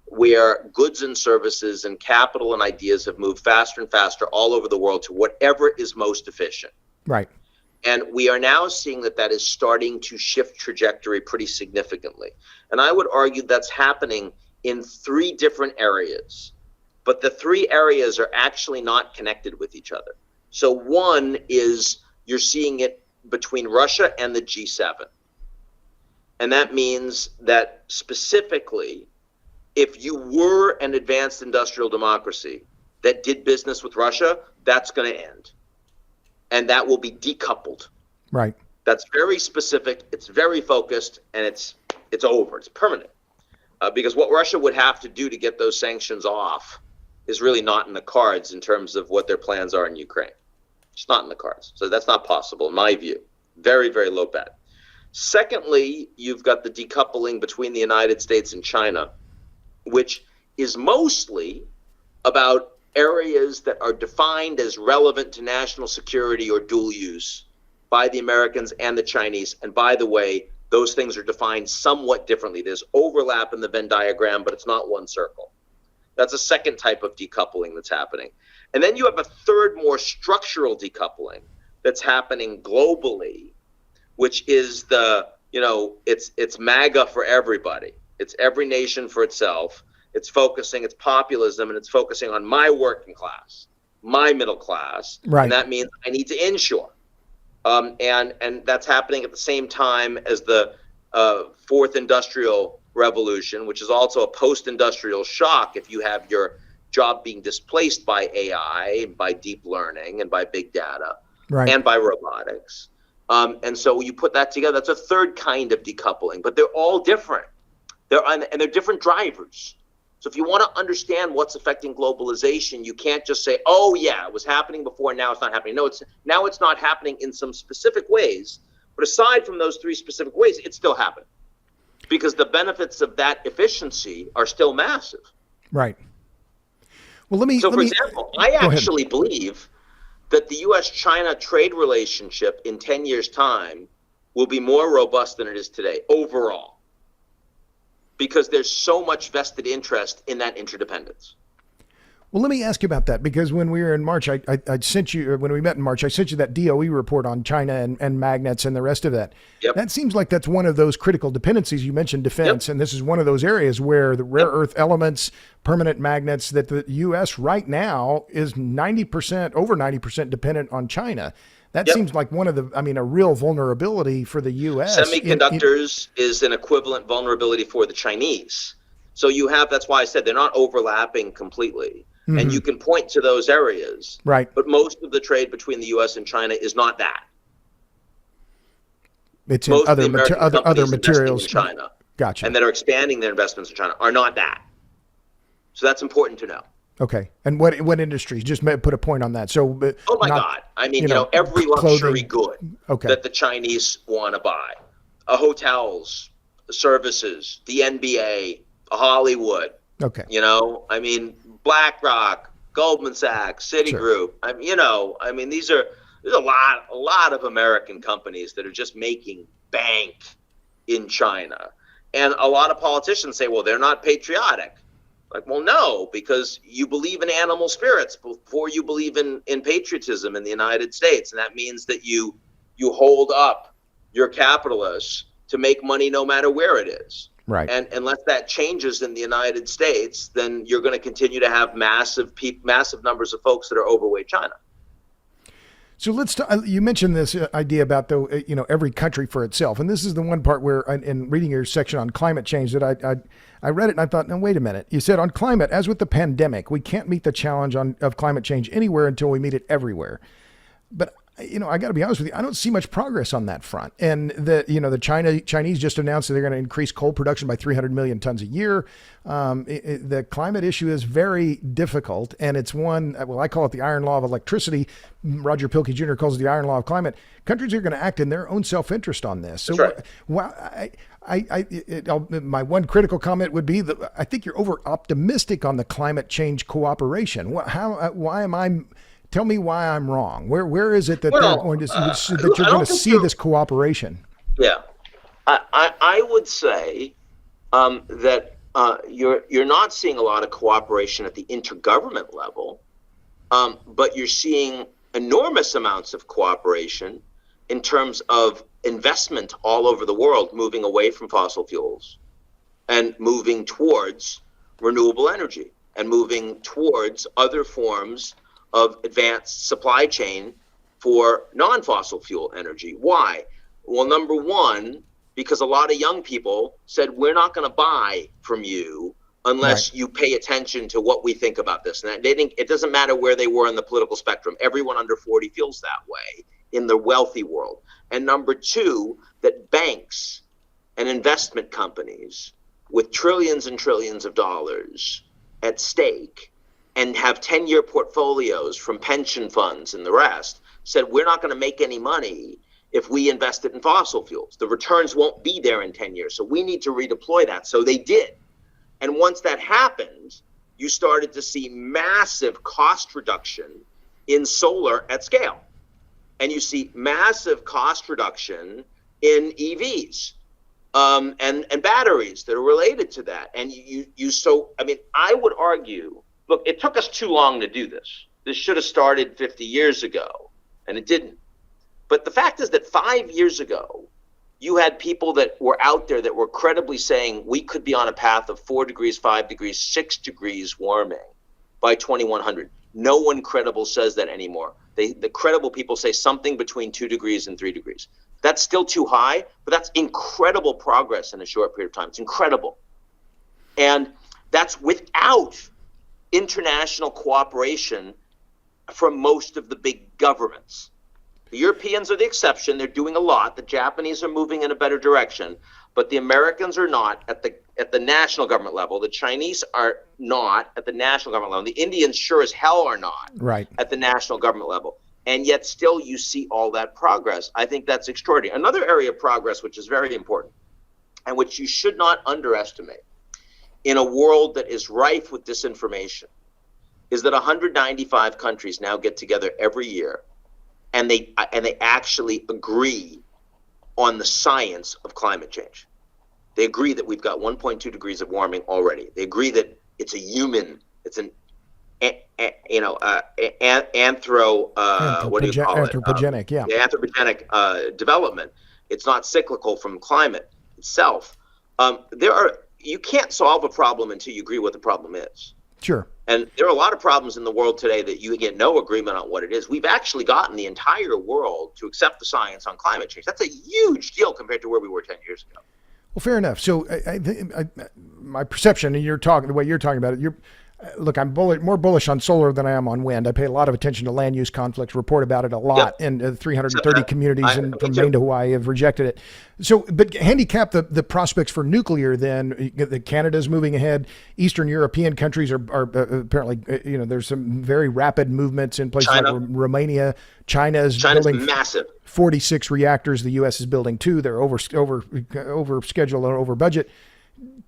where goods and services and capital and ideas have moved faster and faster all over the world to whatever is most efficient. Right. And we are now seeing that is starting to shift trajectory pretty significantly. And I would argue that's happening in 3 different areas. But the 3 areas are actually not connected with each other. So one is you're seeing it between Russia and the G7. And that means that specifically, if you were an advanced industrial democracy that did business with Russia, that's going to end. And that will be decoupled. Right. That's very specific, it's very focused, and it's over, it's permanent. Because what Russia would have to do to get those sanctions off is really not in the cards in terms of what their plans are in Ukraine. It's not in the cards. So that's not possible, in my view. Very, very low bet. Secondly, you've got the decoupling between the United States and China, which is mostly about areas that are defined as relevant to national security or dual use by the Americans and the Chinese. And by the way, those things are defined somewhat differently. There's overlap in the Venn diagram, but it's not one circle. That's a second type of decoupling that's happening. And then you have a third, more structural decoupling that's happening globally, which is it's MAGA for everybody. It's every nation for itself. It's populism, and it's focusing on my working class, my middle class. Right. And that means I need to inshore. And that's happening at the same time as the fourth industrial revolution, which is also a post-industrial shock if you have your job being displaced by AI, and by deep learning, and by big data, right, and by robotics. And so you put that together, that's a third kind of decoupling, but they're all different. They're different drivers. So if you want to understand what's affecting globalization, you can't just say, oh yeah, it was happening before, now it's not happening. No, now it's not happening in some specific ways, but aside from those 3 specific ways, it's still happening. Because the benefits of that efficiency are still massive. Right. Well, for example, I actually believe that the U.S.-China trade relationship in 10 years' time will be more robust than it is today overall, because there's so much vested interest in that interdependence. Well, let me ask you about that, because when we were in March, I sent you, when we met in March, I sent you that DOE report on China and magnets and the rest of that. Yep. That seems like that's one of those critical dependencies. You mentioned defense, Yep. and this is one of those areas where the rare earth elements, permanent magnets, that the U.S. right now is over 90% dependent on China. That Yep. seems like a real vulnerability for the U.S. Semiconductors is an equivalent vulnerability for the Chinese. So that's why I said they're not overlapping completely. Mm-hmm. And you can point to those areas. Right. But most of the trade between the U.S. and China is not that. It's in other materials. In China. Gotcha. And that are expanding their investments in China are not that. So that's important to know. Okay. And what industries? Just put a point on that. So, oh my God. I mean, every luxury good that the Chinese want to buy. Hotels, services, the NBA, Hollywood. Okay. BlackRock, Goldman Sachs, Citigroup. Sure. There's a lot of American companies that are just making bank in China. And a lot of politicians say, well, they're not patriotic. Like, well, no, because you believe in animal spirits before you believe in patriotism in the United States. And that means that you hold up your capitalists to make money no matter where it is. Right. And unless that changes in the United States, then you're going to continue to have massive numbers of folks that are overweight China. So you mentioned this idea about every country for itself, and this is the one part where, in reading your section on climate change, that I read it and I thought, no, wait a minute. You said on climate, as with the pandemic, we can't meet the challenge of climate change anywhere until we meet it everywhere. But I got to be honest with you, I don't see much progress on that front. And the Chinese just announced that they're going to increase coal production by 300 million tons a year. The climate issue is very difficult, and it's one, well, I call it the iron law of electricity. Roger Pilkey Jr. calls it the iron law of climate. Countries are going to act in their own self-interest on this. So, that's right. My one critical comment would be that I think you're over optimistic on the climate change cooperation. Why am I? Tell me why I'm wrong. Where is it that they're going to that you're going to see this cooperation? Yeah, I would say that you're not seeing a lot of cooperation at the intergovernment level, but you're seeing enormous amounts of cooperation in terms of investment all over the world, moving away from fossil fuels and moving towards renewable energy and moving towards other forms of advanced supply chain for non-fossil fuel energy. Why? Well, number one, because a lot of young people said, we're not going to buy from you unless you pay attention to what we think about this. And they think it doesn't matter where they were in the political spectrum. Everyone under 40 feels that way in the wealthy world. And number two, that banks and investment companies with trillions and trillions of dollars at stake and have 10-year portfolios from pension funds and the rest said, we're not going to make any money if we invest it in fossil fuels. The returns won't be there in 10 years. So we need to redeploy that. So they did. And once that happened, you started to see massive cost reduction in solar at scale. And you see massive cost reduction in EVs and batteries that are related to that. And I would argue, look, it took us too long to do this. This should have started 50 years ago, and it didn't. But the fact is that 5 years ago, you had people that were out there that were credibly saying we could be on a path of 4 degrees, 5 degrees, 6 degrees warming by 2100. No one credible says that anymore. The credible people say something between 2 degrees and 3 degrees. That's still too high, but that's incredible progress in a short period of time. It's incredible. And that's without international cooperation from most of the big governments. The Europeans are the exception. They're doing a lot. The Japanese are moving in a better direction, but the Americans are not at the national government level. The Chinese are not at the national government level. The Indians sure as hell are not at the national government level. And yet still you see all that progress. I think that's extraordinary. Another area of progress, which is very important and which you should not underestimate in a world that is rife with disinformation, is that 195 countries now get together every year and they actually agree on the science of climate change. They agree that we've got 1.2 degrees of warming already. They agree that it's a human, it's an anthropogenic development. It's not cyclical from climate itself. You can't solve a problem until you agree what the problem is. Sure. And there are a lot of problems in the world today that you get no agreement on what it is. We've actually gotten the entire world to accept the science on climate change. That's a huge deal compared to where we were 10 years ago. Well, fair enough. So my perception, and the way you're talking about it, look, I'm more bullish on solar than I am on wind. I pay a lot of attention to land use conflicts, report about it a lot, and 330 communities from Maine to Hawaii have rejected it. So, but handicap the prospects for nuclear then. Canada's moving ahead. Eastern European countries are apparently, there's some very rapid movements in places like Romania. China's building massive 46 reactors. The U.S. is building 2. They're over schedule and over budget.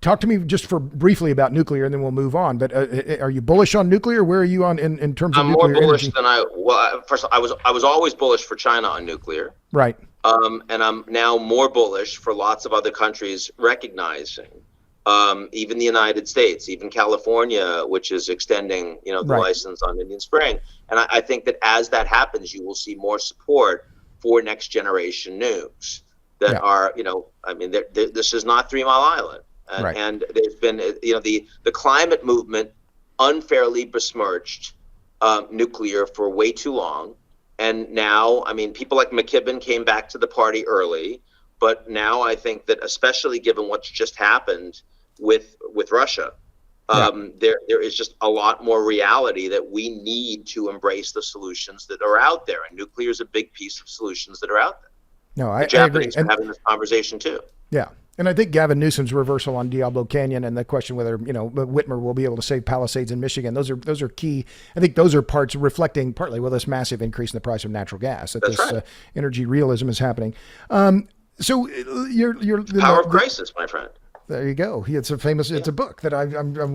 Talk to me just briefly about nuclear, and then we'll move on. But are you bullish on nuclear? Where are you on in terms of nuclear energy? I'm more bullish than first I was always bullish for China on nuclear. Right. And I'm now more bullish for lots of other countries recognizing, even the United States, even California, which is extending, the license on Indian Spring. And I think that as that happens, you will see more support for next generation nukes that are, this is not 3 Mile Island. And there's been, the climate movement unfairly besmirched nuclear for way too long. And now, I mean, people like McKibben came back to the party early, but now I think that, especially given what's just happened with Russia, there is just a lot more reality that we need to embrace the solutions that are out there, and nuclear is a big piece of solutions that are out there. No, The I agree. Japanese are And having this conversation too. yeah. And I think Gavin Newsom's reversal on Diablo Canyon and the question whether, Whitmer will be able to save Palisades in Michigan, those are key. I think those are parts reflecting partly, well, this massive increase in the price of natural gas, that That's this right. energy realism is happening. So you're Power of crisis, my friend. there you go. It's a book that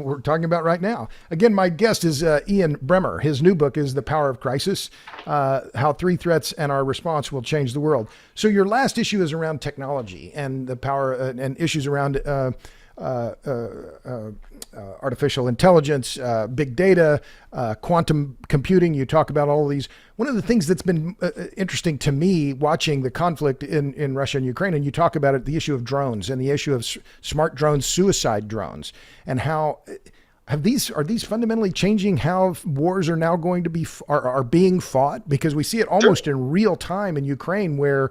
we're talking about right now. Again, my guest is Ian Bremmer. His new book is The Power of Crisis, How Three Threats and Our Response Will Change the World. So your last issue is around technology and the power and issues around artificial intelligence, big data, quantum computing. You talk about all of these. One of the things that's been interesting to me watching the conflict in Russia and Ukraine, and you talk about it, the issue of drones and the issue of smart drones, suicide drones, and how are these fundamentally changing how wars are now going to be are being fought? Because we see it almost in real time in Ukraine, where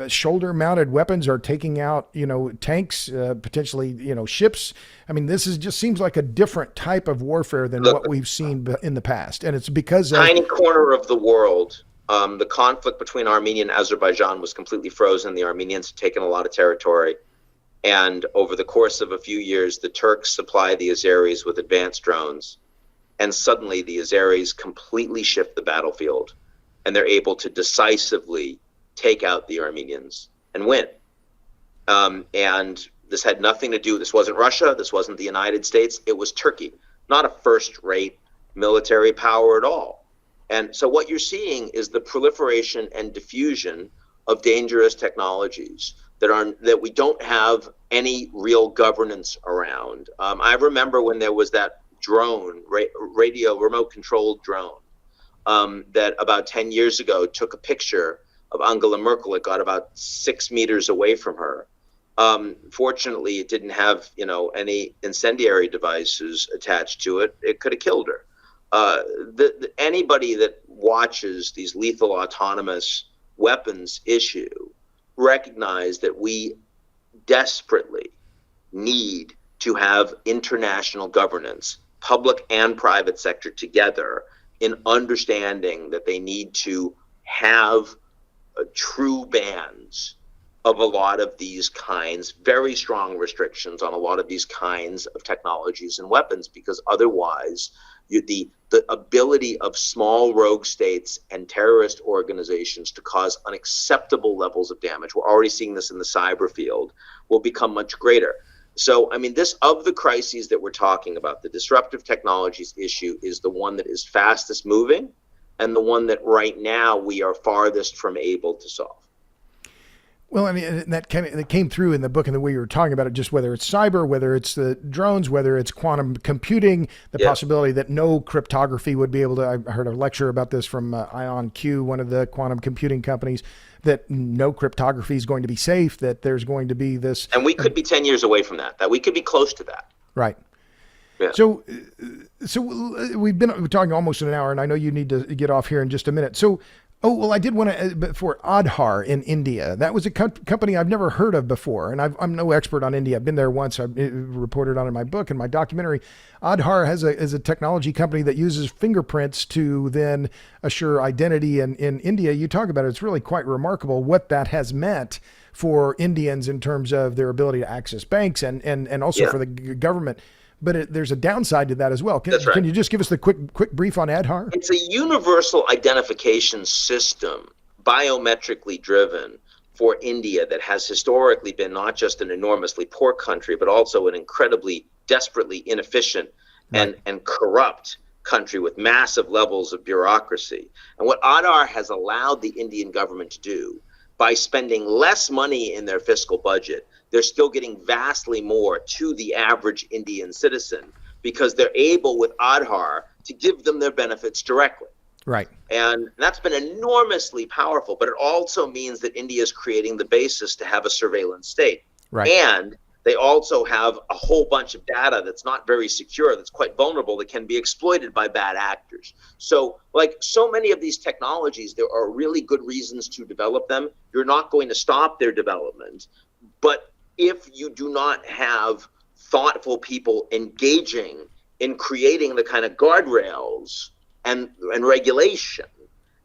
shoulder-mounted weapons are taking out, tanks, potentially, ships. I mean, this just seems like a different type of warfare than what we've seen in the past, and it's because tiny corner of the world. The conflict between Armenia and Azerbaijan was completely frozen. The Armenians had taken a lot of territory, and over the course of a few years, the Turks supply the Azeris with advanced drones, and suddenly the Azeris completely shift the battlefield, and they're able to decisively take out the Armenians and win. And this had nothing to do, this wasn't Russia, this wasn't the United States, it was Turkey, not a first-rate military power at all. And so what you're seeing is the proliferation and diffusion of dangerous technologies that we don't have any real governance around. I remember when there was that drone, radio remote-controlled drone, that about 10 years ago took a picture of Angela Merkel. It got about 6 meters away from her. Fortunately, it didn't have, any incendiary devices attached to it. It could have killed her. Anybody that watches these lethal autonomous weapons issue recognize that we desperately need to have international governance, public and private sector together, in understanding that they need to have true bans of a lot of these kinds, very strong restrictions on a lot of these kinds of technologies and weapons, because otherwise the ability of small rogue states and terrorist organizations to cause unacceptable levels of damage, we're already seeing this in the cyber field, will become much greater. So, I mean, this of the crises that we're talking about, the disruptive technologies issue is the one that is fastest moving, and the one that right now we are farthest from able to solve. Well, I mean, that came through in the book and the way you were talking about it, just whether it's cyber, whether it's the drones, whether it's quantum computing, the possibility that no cryptography would be able to, I heard a lecture about this from IonQ, one of the quantum computing companies, that no cryptography is going to be safe, that there's going to be this. And we could be 10 years away from that we could be close to that. Right. Yeah. So we've been talking almost an hour, and I know you need to get off here in just a minute. So, I did want to, before Aadhaar in India, that was a company I've never heard of before, and I'm no expert on India. I've been there once. I've reported on it in my book and my documentary. Aadhaar is a technology company that uses fingerprints to then assure identity. And in India, you talk about it. It's really quite remarkable what that has meant for Indians in terms of their ability to access banks and also for the government. But there's a downside to that as well. Can you just give us the quick brief on Aadhaar? It's a universal identification system, biometrically driven, for India, that has historically been not just an enormously poor country, but also an incredibly, desperately inefficient and corrupt country with massive levels of bureaucracy. And what Aadhaar has allowed the Indian government to do, by spending less money in their fiscal budget, they're still getting vastly more to the average Indian citizen, because they're able with Aadhaar to give them their benefits directly. Right. And that's been enormously powerful, but it also means that India is creating the basis to have a surveillance state. Right. And They also have a whole bunch of data that's not very secure, that's quite vulnerable, that can be exploited by bad actors. So like so many of these technologies, there are really good reasons to develop them. You're not going to stop their development. But if you do not have thoughtful people engaging in creating the kind of guardrails and regulation,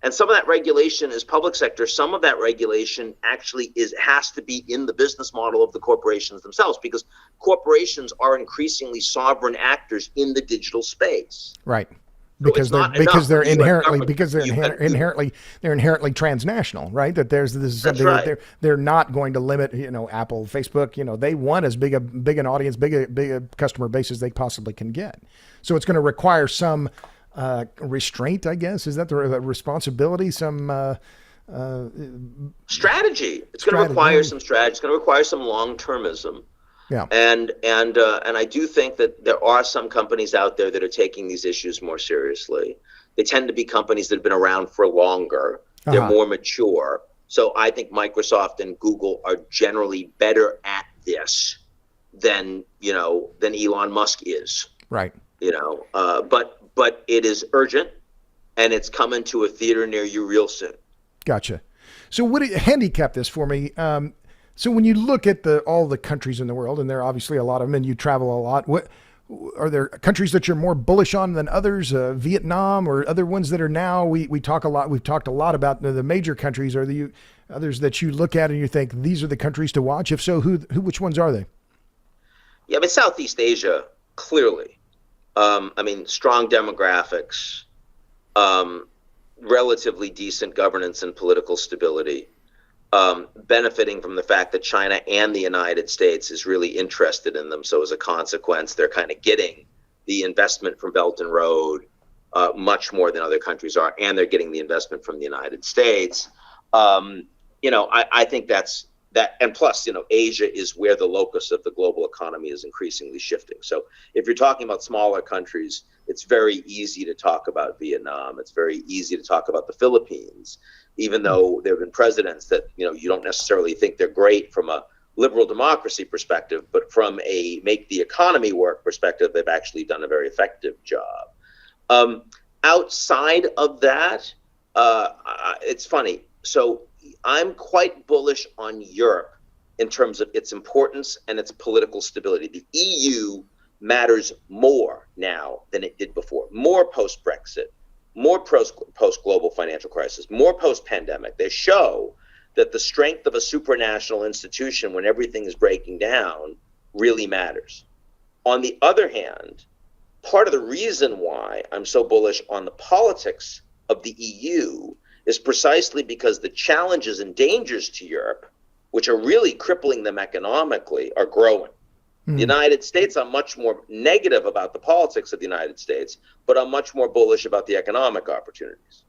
and some of that regulation is public sector. Some of that regulation actually has to be in the business model of the corporations themselves, because corporations are increasingly sovereign actors in the digital space. Right. So They're inherently transnational, right? That this is something that they're not going to limit, Apple, Facebook, they want as big an audience, big a customer base as they possibly can get. So it's going to require some restraint, I guess. Is that the responsibility? Some strategy. It's going to require some strategy. It's going to require some long-termism. Yeah. And I do think that there are some companies out there that are taking these issues more seriously. They tend to be companies that have been around for longer. They're more mature. So I think Microsoft and Google are generally better at this than Elon Musk is. Right. But it is urgent, and it's coming to a theater near you real soon. Gotcha. So handicap this for me. So when you look at all the countries in the world, and there are obviously a lot of them, and you travel a lot, what are there countries that you're more bullish on than others? Vietnam or other ones that are now? We've talked a lot about the major countries. Are the others that you look at and you think these are the countries to watch? If so, which ones are they? Yeah, Southeast Asia, clearly. Strong demographics, relatively decent governance and political stability, benefiting from the fact that China and the United States is really interested in them. So as a consequence, they're kind of getting the investment from Belt and Road much more than other countries are, and they're getting the investment from the United States. I think that's that. And plus, Asia is where the locus of the global economy is increasingly shifting. So if you're talking about smaller countries, it's very easy to talk about Vietnam. It's very easy to talk about the Philippines, even though there have been presidents that, you don't necessarily think they're great from a liberal democracy perspective, but from a make the economy work perspective, they've actually done a very effective job. Outside of that, it's funny. So I'm quite bullish on Europe in terms of its importance and its political stability. The EU matters more now than it did before, more post-Brexit, more post-global financial crisis, more post-pandemic. They show that the strength of a supranational institution when everything is breaking down really matters. On the other hand, part of the reason why I'm so bullish on the politics of the EU is precisely because the challenges and dangers to Europe, which are really crippling them economically, are growing. The United States, I'm much more negative about the politics of the United States, but I'm much more bullish about the economic opportunities.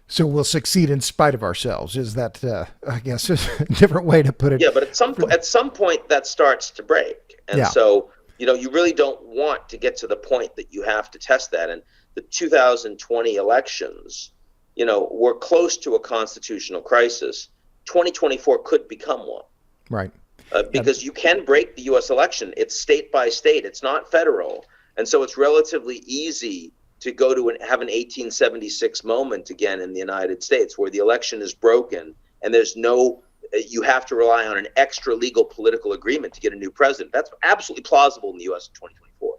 So we'll succeed in spite of ourselves. Is that, I guess, a different way to put it? Yeah, but at some point that starts to break. And so, you really don't want to get to the point that you have to test that. And the 2020 elections, we're close to a constitutional crisis. 2024 could become one. Right. Because you can break the U.S. election. It's state by state. It's not federal. And so it's relatively easy to go to have an 1876 moment again in the United States where the election is broken and you have to rely on an extra legal political agreement to get a new president. That's absolutely plausible in the U.S. in 2024.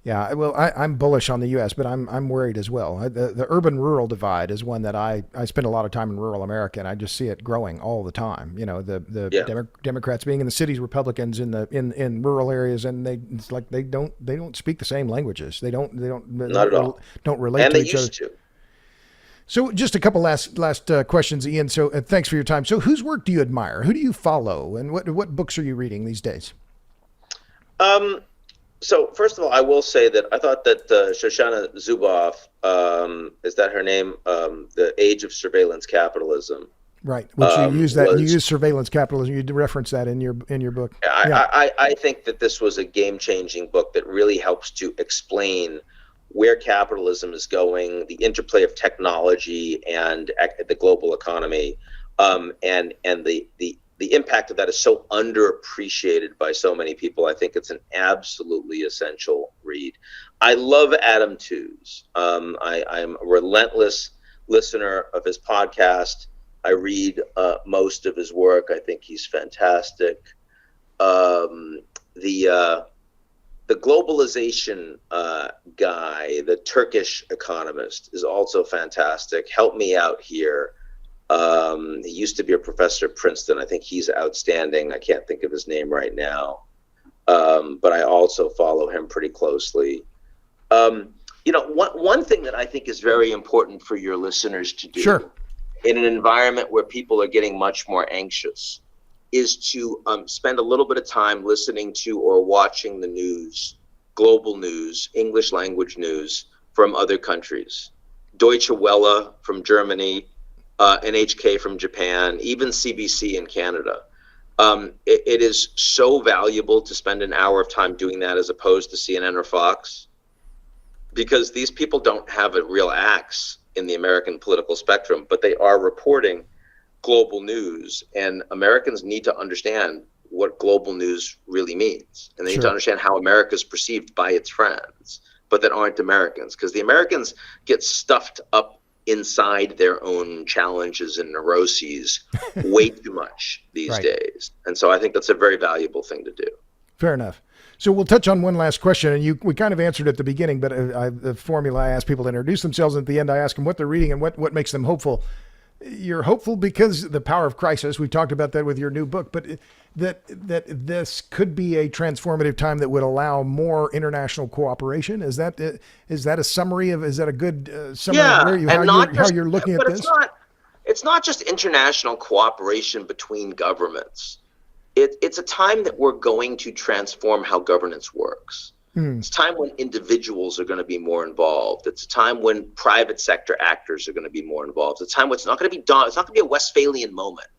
Yeah, well, I'm bullish on the U.S., but I'm worried as well. The urban-rural divide is one that I spend a lot of time in rural America, and I just see it growing all the time. The Democrats being in the cities, Republicans in rural areas, and it's like they don't speak the same languages. They don't not at all. Don't relate and to they each used other. To. So just a couple last questions, Ian. So thanks for your time. So whose work do you admire? Who do you follow, and what books are you reading these days? So first of all, I will say that I thought that Shoshana Zuboff, is that her name? The Age of Surveillance Capitalism. Right. Which you use surveillance capitalism. You reference that in your book. I think that this was a game-changing book that really helps to explain where capitalism is going, the interplay of technology and the global economy, and the the impact of that is so underappreciated by so many people. I think it's an absolutely essential read. I love Adam Tooze. I'm a relentless listener of his podcast. I read most of his work. I think he's fantastic. The globalization guy, the Turkish economist, is also fantastic. Help me out here. He used to be a professor at Princeton. I think he's outstanding. I can't think of his name right now, but I also follow him pretty closely. One thing that I think is very important for your listeners to do, sure, in an environment where people are getting much more anxious, is to spend a little bit of time listening to or watching the news, global news, English language news from other countries. Deutsche Welle from Germany, NHK from Japan, even CBC in Canada. It is so valuable to spend an hour of time doing that as opposed to CNN or Fox, because these people don't have a real axe in the American political spectrum, but they are reporting global news, and Americans need to understand what global news really means, and they need to understand how America is perceived by its friends, but that aren't Americans, because the Americans get stuffed up inside their own challenges and neuroses way too much these days. And so I think that's a very valuable thing to do. Fair enough. So we'll touch on one last question, and we kind of answered at the beginning, but the formula, I ask people to introduce themselves, and at the end I ask them what they're reading and what makes them hopeful. You're hopeful because the power of crisis. We talked about that with your new book, but that this could be a transformative time that would allow more international cooperation. Is that a summary of? Is that a good summary of how you're looking at this? It's not just international cooperation between governments. It's a time that we're going to transform how governance works. It's a time when individuals are going to be more involved. It's a time when private sector actors are going to be more involved. It's a time when it's not going to be it's not going to be a Westphalian moment.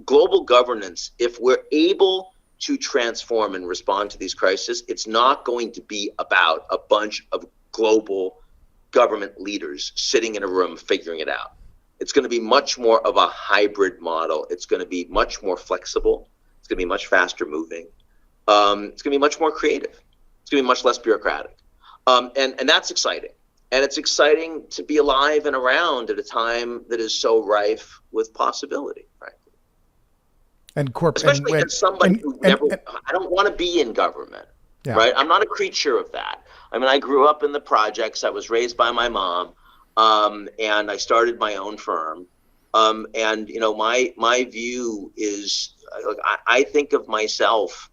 Global governance, if we're able to transform and respond to these crises, it's not going to be about a bunch of global government leaders sitting in a room figuring it out. It's going to be much more of a hybrid model. It's going to be much more flexible. It's going to be much faster moving. It's going to be much more creative. It's going to be much less bureaucratic. And that's exciting. And it's exciting to be alive and around at a time that is so rife with possibility, frankly. And especially as somebody who I don't want to be in government, right? I'm not a creature of that. I mean, I grew up in the projects. I was raised by my mom, and I started my own firm. And, my view is, I think of myself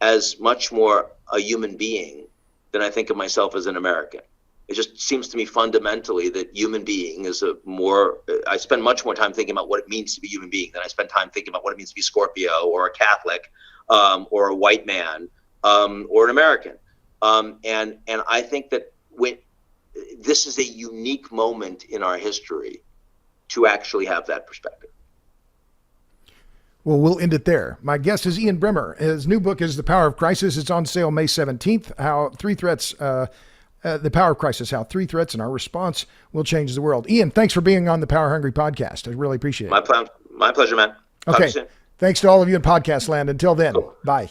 as much more a human being than I think of myself as an American. It just seems to me fundamentally that human being is I spend much more time thinking about what it means to be a human being than I spend time thinking about what it means to be Scorpio or a Catholic, or a white man, or an American. And I think that this is a unique moment in our history to actually have that perspective. Well, we'll end it there. My guest is Ian Bremmer. His new book is The Power of Crisis. It's on sale May 17th. The Power of Crisis, how 3 threats and our response will change the world. Ian, thanks for being on the Power Hungry podcast. I really appreciate it. My pleasure, man. Okay. Thanks to all of you in podcast land. Until then, Bye.